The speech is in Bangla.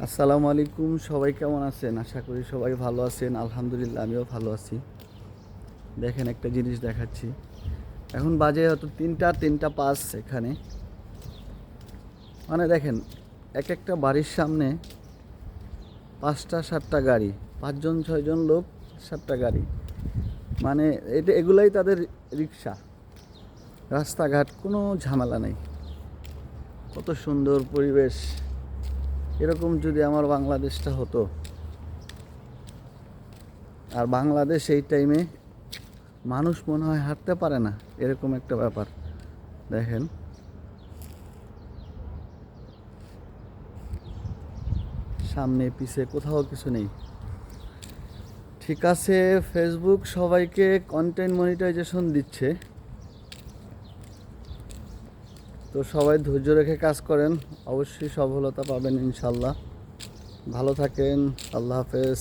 আসসালামু আলাইকুম, সবাই কেমন আছেন? আশা করি সবাই ভালো আছেন। আলহামদুলিল্লাহ আমিও ভালো আছি। দেখেন একটা জিনিস দেখাচ্ছি। এখন বাজে হয়তো ৩টা ৫ এখানে। মানে দেখেন, এক একটা বাড়ির সামনে ৫টা ৭টা গাড়ি, ৫ জন ৬ জন লোক, ৭টা গাড়ি। মানে এগুলাই তাদের রিক্সা। রাস্তাঘাট কোনো ঝামেলা নেই। কত সুন্দর পরিবেশ। এরকম যদি আমার বাংলাদেশটা হতো। আর বাংলাদেশ এই টাইমে মানুষ মনে হয় হাঁটতে পারে না, এরকম একটা ব্যাপার। দেখেন, সামনে পিছে কোথাও কিছু নেই। ঠিক আছে, ফেসবুক সবাইকে কন্টেন্ট মনিটাইজেশন দিচ্ছে, তো সবাই ধৈর্য রেখে কাজ করেন, অবশ্যই সফলতা পাবেন ইনশাল্লাহ। ভালো থাকেন, আল্লাহ হাফেজ।